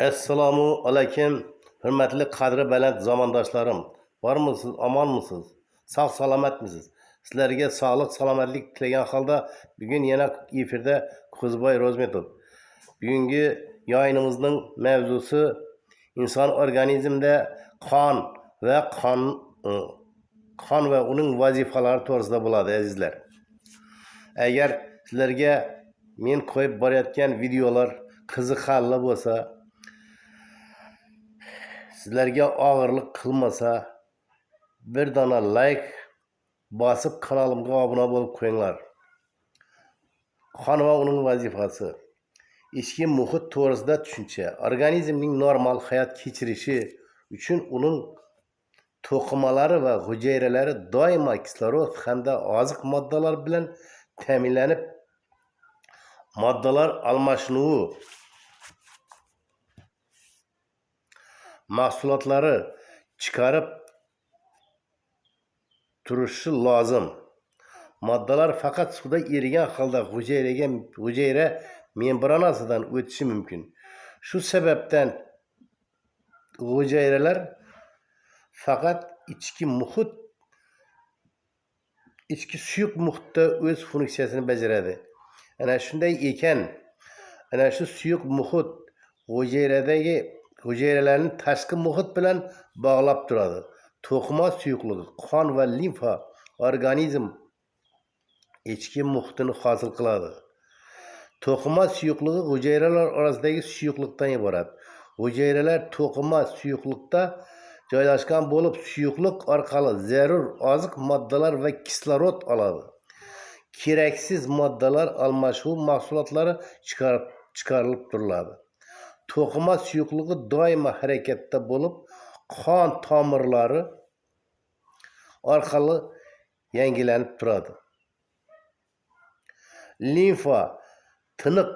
Esselamu aleyküm, hürmetli kadri baland zamandaşlarım. Var mısınız, aman mısınız? Sağ salamet misiniz? Sizlerge sağlık, salametlik tilegen halda bugün yine efirde Kuzbay Rozmetov. Bugünkü yayınımızın mevzusu insan organizmde kan ve onun vazifeleri to'g'risida bo'ladi azizlar. Agar sizlarga men qo'yib borayotgan videolar qiziqarli bo'lsa, sizlarga og'irlik qilmasa, bir dona like bosib kanalimga obuna bo'lib qo'yinglar. Qon va uning vazifasi. Ichki muhit to'g'risida tushuncha. Organizmning normal hayot kechirishi uchun uning to'qimalari va hujayralari doimo kislorod hamda oziq moddalar bilan ta'minlanib, moddalar almashinuvi mahsulotlari chiqarib turishi lozim. Moddalar faqat suvda erigan holda hujayra membranasidan o'tishi mumkin. Shu sababdan hujayralar faqat ichki suyuq muhitda o'z funksiyasini bajaradi. Ana shunday ekan, ana shu suyuq muhit hujayralarni tashqi muhit bilan bog'lab turadi. To'qima suyuqligi, qon va limfa organizm ichki muhitini hosil qiladi. To'qima suyuqligi hujayralar orasidagi suyuqlikdan iborat. Hujayralar to'qima suyuqlikda joylashgan bo'lib, suyuqlik orqali zarur oziq moddalar va kislorod oladi. Keraksiz moddalar almashuv mahsulotlari chiqarilib turiladi. To'qima suyuqligi doimo harakatda bo'lib, qon tomirlari orqali yangilanib turadi. Limfa tiniq,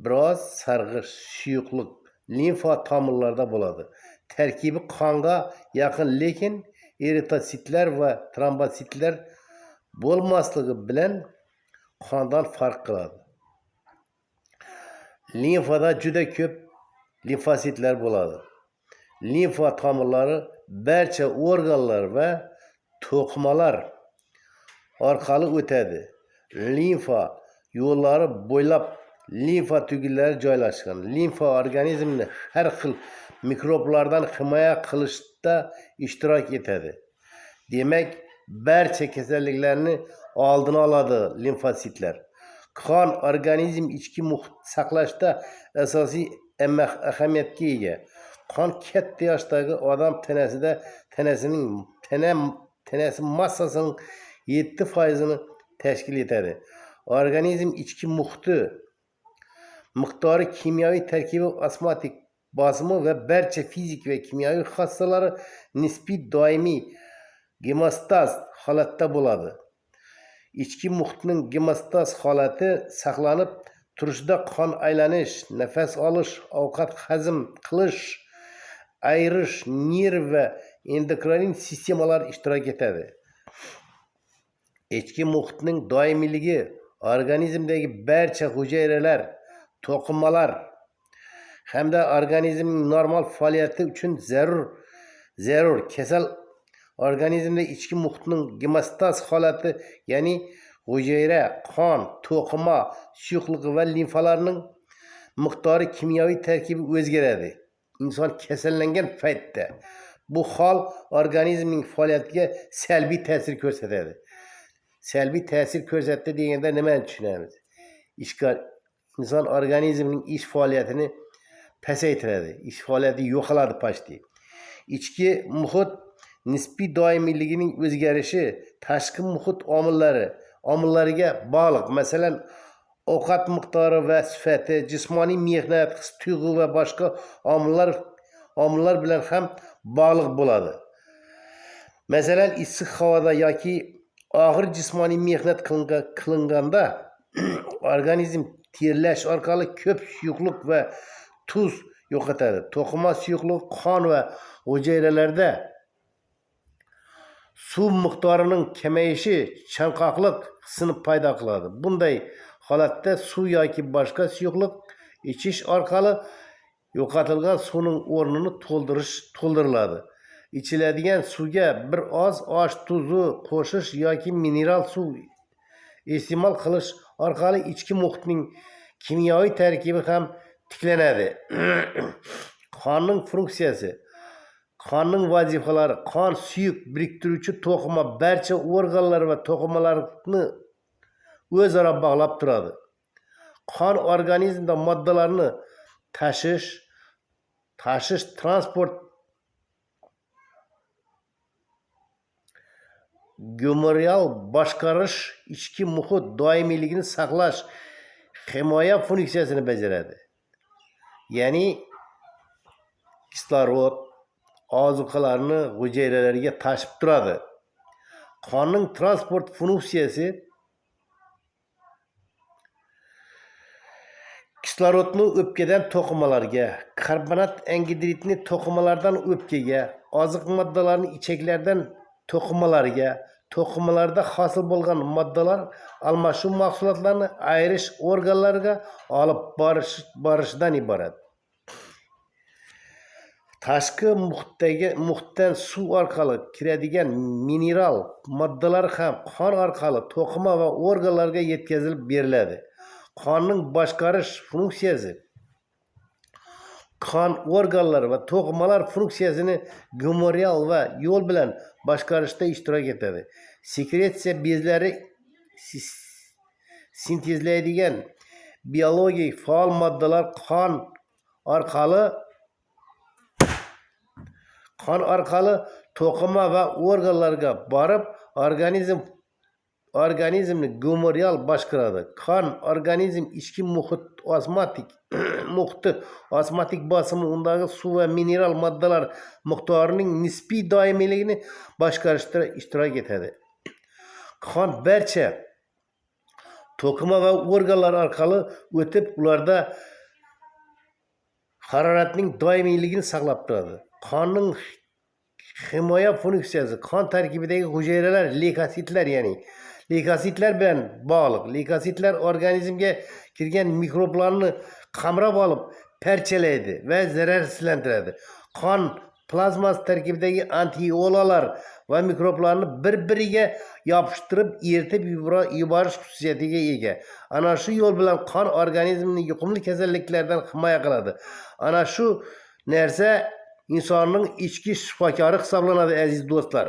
biroz sarg'ish suyuqlik limfa tomirlarida bo'ladi. Tarkibi qonga yaqin, lekin eritositlar va trombositlar bo'lmasligi bilan qondan farq qiladi. Limfada juda ko'p limfositlar bo'ladi. Limfa tomirlari barcha organlar va to'qimalar orqali o'tadi. Limfa yo'llari bo'ylab limfa tugillari joylashgan. Limfa organizmni har xil mikroblardan himoya qilishda ishtirok etadi. Demak, barcha kasalliklarni oldini oladi limfositlar. Qon organizm ichki muhit saqlashda asosiy ahamiyatga ega. Qon katta yoshdagi odam tanasi massasining 7% tashkil etadi. Organizm ichki muhiti miqdori, kimyoviy tarkibi, osmotik bosimi va barcha fizik va kimyoviy xossalari nisbiy doimiy gemostaz holatda bo'ladi. Ichki muhitning gemostaz holati saqlanib turishida qon aylanish, nafas olish, ovqat hazm qilish, ayrish, nerv va endokrin sistemalar ishtirok etadi. Ichki muhitning doimiyligi organizmdagi barcha hujayralar, to'qimalar hamda organizmning normal faoliyati uchun zarur. Kasal organizmda ichki muhitning gemostaz holati, ya'ni hujayra, qon, to'qima suyuqligi va limfalarning miqdori, kimyoviy tarkibi o'zgaradi. Inson kasallangan paytda bu hol organizmning faoliyatiga salbiy ta'sir ko'rsatadi. Salbiy ta'sir ko'rsatdi deganda nimani tushunamiz? İnson organizmning ish faoliyatini pasaytiradi. Ish faoliyati yo'qoladi pashti. Ichki muhit nisbiy doimiyligining o'zgarishi tashqi muhit omillariga bog'liq. Masalan, ovqat miqdori va sifati, jismoniy mehnat, his-tuyg'u va boshqa omillar bilan ham bog'liq bo'ladi. Masalan, issiq havoda yoki og'ir jismoniy mehnat qilinganda organizm terlash orqali ko'p suyuqlik va tuz yo'qotadi. To'qima suyuqlik qon va hujayralarda suv miqdorining kamayishi chanqoqlik hissini paydo qiladi. Bunday holatda suv yoki boshqa suyuqlik ichish orqali yo'qotilgan suvning o'rnini to'ldiriladi. İçiladigan suvga bir oz osh tuzi qo'shish yoki mineral suv iste'mol qilish orqali ichki muhitning kimyoviy tarkibi ham tiklanadi. Qonning funksiyasi. Qonning vazifalari. Qon suyuk biriktiruvchi to'qima barcha organlar va to'qimalarni o'zaro bog'lab turadi. Qon organizmda moddalarni tashish, transport, gumorial boshqarish, ichki muhit doimiyligini saqlash, himoya funksiyasini bajaradi. Ya'ni kislorod ozuqalarni hujayralarga tashib turadi. Qonning transport funksiyasi kislorodni o'pkadan to'qimalarga, karbonat angidridni to'qimalardan o'pkaga, oziq moddalarni ichaklardan to'qimalarga, to'qimalarda hosil bo'lgan moddalar almashuv mahsulotlarni ayirish organlariga olib borishidan iborat. Tashqi muhitdan suv orqali kiradigan mineral moddalar ham qon orqali to'qima va organlarga yetkazilib beriladi. Qonning boshqarish funksiyasi. Qon organlar va to'qimalar funksiyasini gumorial va yo'l bilan boshqarishda ishtirok etadi. Sekretsiya bezlari sintezlaydigan biologik faol moddalar qon orqali to'qima va organlarga borib, organizmni gumorial boshqaradi. Qon organizm ichki osmotik bosimi, undagi suv va mineral moddalar miqdorining nisbiy doimiyligini boshqarishda ishtirok etadi. Qon barcha to'qima va organlar orqali o'tib, ularda haroratning doimiyligini saqlab turadi. Qonning himoya funksiyasi. Qon tarkibidagi hujayralar leykositlar bilan bog'liq. Leykositlar organizmga kirgan mikroblarni qamrab olib, parchalaydi va zararsizlantiradi. Qon plazmasi tarkibidagi antiolalar va mikroblarni bir-biriga yopishtirib, eritib yuborish xususiyatiga ega. Ana shu yo'l bilan qon organizmni yuqumli kasalliklardan himoya qiladi. Ana shu narsa insonning ichki shifokori hisoblanadi, aziz do'stlar.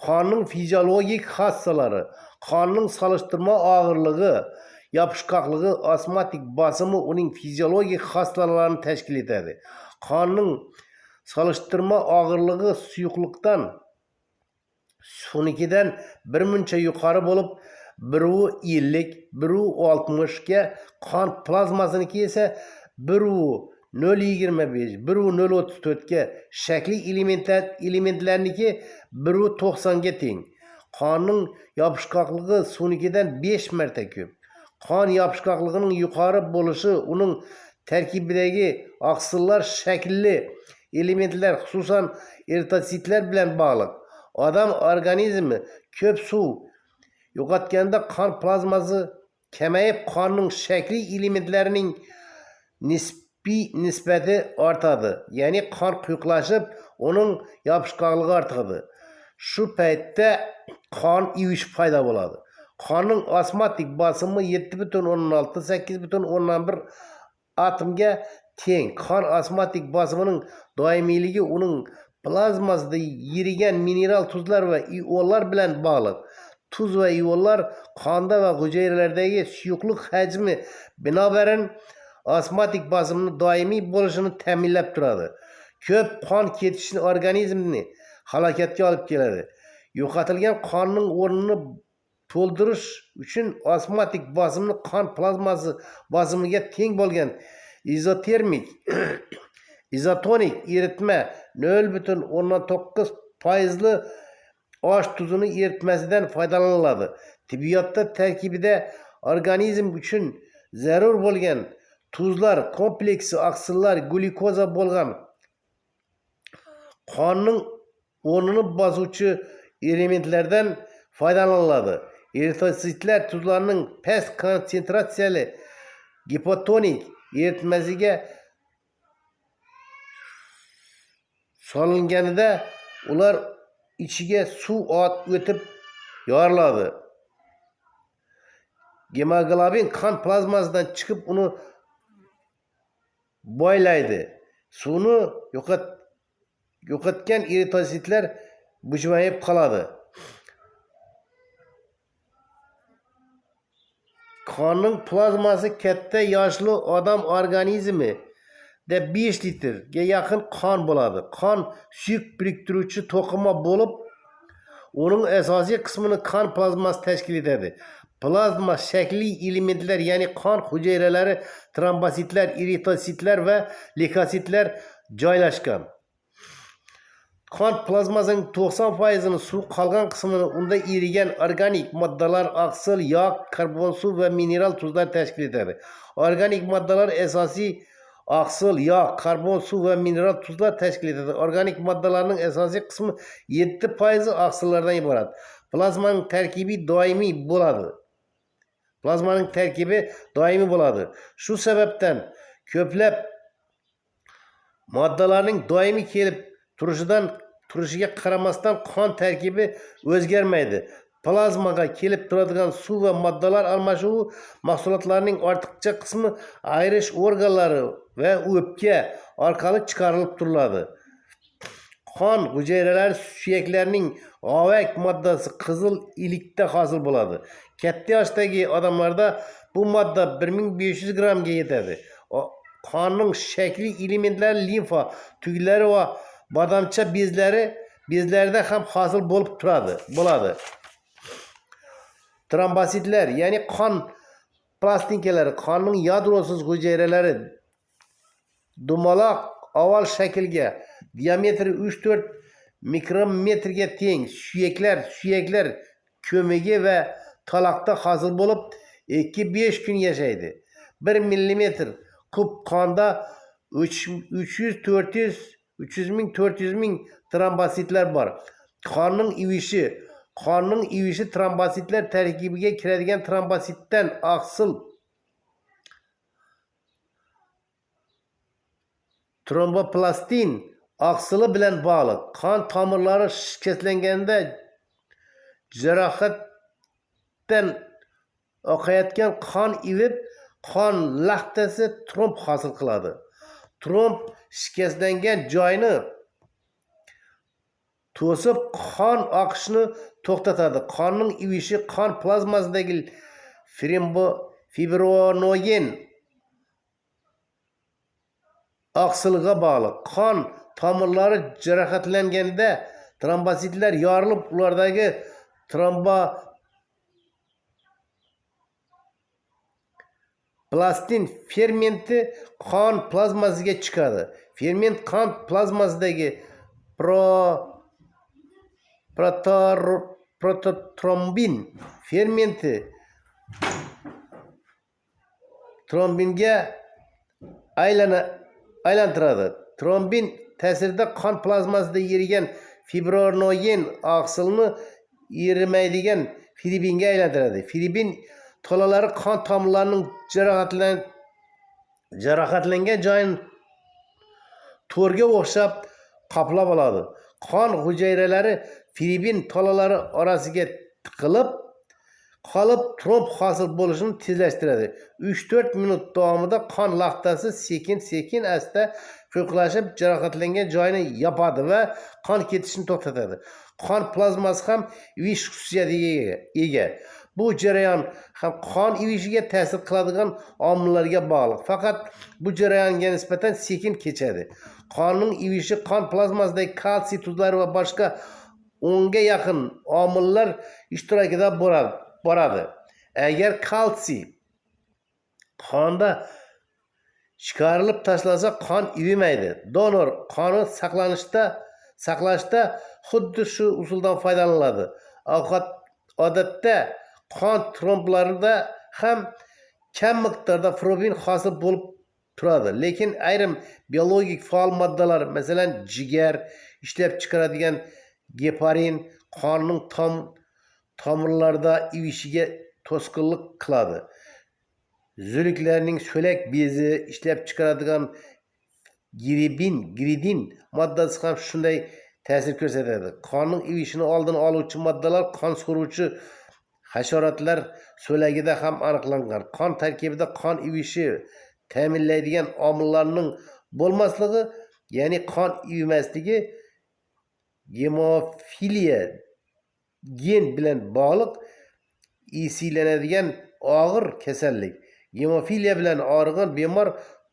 Qonning fiziologik xossalari. Qonning solishtirma og'irligi, yopishqoqligi, osmotik bosimi uning fiziologik xossalarini tashkil etadi. Qonning solishtirma og'irligi suyuqlikdan birmuncha yuqori bo'lib, 150, 160 ga, qon plazmasiniki esa 0,25, 0,34 ga, shakli elementlarniki 1,90 ga teng. Qonning yopishqoqligi suvnikidan 5 marta ko'p. Qon yopishqoqligining yuqori bo'lishi uning tarkibidagi oqsillar shaklli elementlar, xususan eritrotsitlar bilan bog'liq. Odam organizmi ko'p suv yo'qotganda qon plazmasi kamayib, qonning shakli elementlarining nisbati ortadi. Ya'ni qon quyuqlashib, uning yopishqoqligi ortadi. Shu paytda qon ivish paydo bo'ladi. Qonning osmotik bosimi 7,16, 8,11 atomga teng. Qon osmotik bosimining doimiyligi uning plazmasida yirigan mineral tuzlar va ionlar bilan bog'liq. Tuz va ionlar qonda va hujayralardagi suyuqlik hajmi binobarin osmotik bosimni doimiy bo'lishini ta'minlab turadi. Ko'p qon ketishi organizmni halokatga olib keladi. Yo'qotilgan qonning o'rnini to'ldirish uchun osmotik bosimni qon plazmasi bosimiga teng bo'lgan izotonik eritma 0,19% osh tuzini eritmasidan foydalaniladi. Tibbiyotda tarkibida organizm uchun zarur bo'lgan tuzlar kompleksi, oqsillar, glyukoza bo'lgan qonning o'rnini bosuvchi elementlardan foydalaniladi. Eritrotsitlar tuzlarning past konsentratsiyali gipotonik eritmasiga solinganida ular ichiga suv o'tib yoriladi. Gemoglobin qon plazmasidan chiqib uni boylaydi. Suvni yo'qotgan eritrotsitlar bujmayib qoladi. Qonning plazmasi katta yoshli odam organizmi de 5 litrga yaqin qon bo'ladi. Qon suyuq biriktiruvchi to'qima bo'lib, uning asosiy qismini qon plazmasi tashkil etadi. Plazma shakli elementlar, ya'ni qon hujayralari, trombositlar, eritrotsitlar va leykositlar joylashgan. Qon plazmasining 90%ni suv, qolgan qismini unda erigan organik moddalar, oqsil, yog', karbon suv va mineral tuzlar tashkil etadi. Organik moddalar asosiy oqsil, yog', karbon suv va mineral tuzlar tashkil etadi. Organik moddalarning asosiy qismi 7% oqsillardan iborat. Plazmaning tarkibi doimiy bo'ladi. Shu sababdan ko'plab moddalarning doimiy kelib turishiga qaramasdan qon tarkibi o'zgarmaydi. Plazmaga kelib turadigan suv va moddalar almashuvi mahsulotlarining ortiqcha qismi ayrish organlari va o'pka orqali chiqarilib turiladi. Qon hujayralari suyaklarining g'ovak moddasi qizil ilikda hosil bo'ladi. Katta yoshdagi odamlarda bu modda 1500 grammga yetadi. Qonning shakli elementlari limfa tuglari va badamcha bezlarida ham hosil bo'ladi. Trombositlar, ya'ni qon plastinkalari, qonning yadrosiz hujayralari dumaloq oval shaklga, diametri 3-4 mikrometrga teng suyaklar ko'migi va taloqda hosil bo'lib 2-5 kun yashaydi. 1 millimetr kub qonda 300 ming trombositlar bor. Qonning ivishi trombositlar tarkibiga kiradigan trombositdan oqsil tromboplastin oqsili bilan bog'liq. Qon tomirlari shikastlanganda jarohatdan oqayotgan qon ivib, qon laxtasi tromb hosil qiladi. Tromb shikastlangan joyni to'sib qon oqishini to'xtatadi. Qonning ivishi qon plazmasidagi fibrinogen oqsiliga bog'liq. Qon tomirlari jarohatlanganda trombositlar yorilib, ulardagi tromboplastin fermenti qon plazmasiga chiqadi. Ferment qon plazmasidagi prototrombin fermenti trombinga aylantiradi. Trombin ta'sirida qon plazmasida erigan fibrinogen oqsilni erimaydigan fibribinga aylantiradi. Fibribin tolalari qon tomirlarining jarohatlangan joyini to'rga o'xshab qoplab oladi. Qon hujayralari fibribin tolalari orasiga tiqilib qolib, tromb hosil bo'lishini tezlashtiradi. 3-4 minut davomida qon laxtasi sekin asta ko'klashib, jarohatlangan joyini yopadi va qon ketishini to'xtatadi. Qon plazmasi ham ivish xususiyatiga ega. Bu jarayon ham qon ivishiga ta'sir qiladigan omillarga bog'liq. Faqat bu jarayonga nisbatan sekin kechadi. Qonning ivishi qon plazmasidagi kalsiy tuzlari va boshqa 10 ga yaqin omillar ishtirokida boradi. Agar kalsiy qonda chiqarilib tashlansa, qon ivimaydi. Donor qonni saqlashda xuddi shu usuldan foydalaniladi. Odatda qon tromblarida ham kam miqdorda fibrobin hosil bo'lib turadi. Lekin ayrim biologik faol moddalar, masalan, jigar ishlab chiqaradigan geparin qonning tomirlarda ivishiga to'sqinlik qiladi. zülüklərinin sölək bezi ishlab chiqaradigan giridin moddasi ham shunday ta'sir ko'rsatadi. Qonning ivishini oldini oluvchi moddalar qon so'ruvchi hasharotlar so'lagida ham aniqlangan. Qon tarkibida qon ivishi ta'minlaydigan omillarning bo'lmasligi, ya'ni qon ivmasligi gemofiliya gen bilan bog'liq esiylanadigan og'ir kasallik. Gemofiliya bilan og'rigan bemor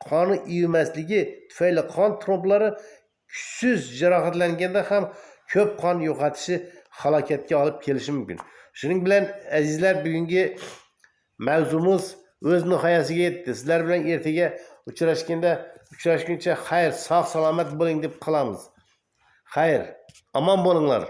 qoni ivmasligi tufayli qon tromblari kuchsiz jarohatlanganda ham ko'p qon yo'qotishi halokatga olib kelishi mumkin. Shuning bilan azizlar, bugungi mavzumuz o'z nihoyasiga yetdi. Sizlar bilan ertaga uchrashguncha xayr, sog' salomat bo'ling deb qolamiz. Xayr, omon bo'linglar.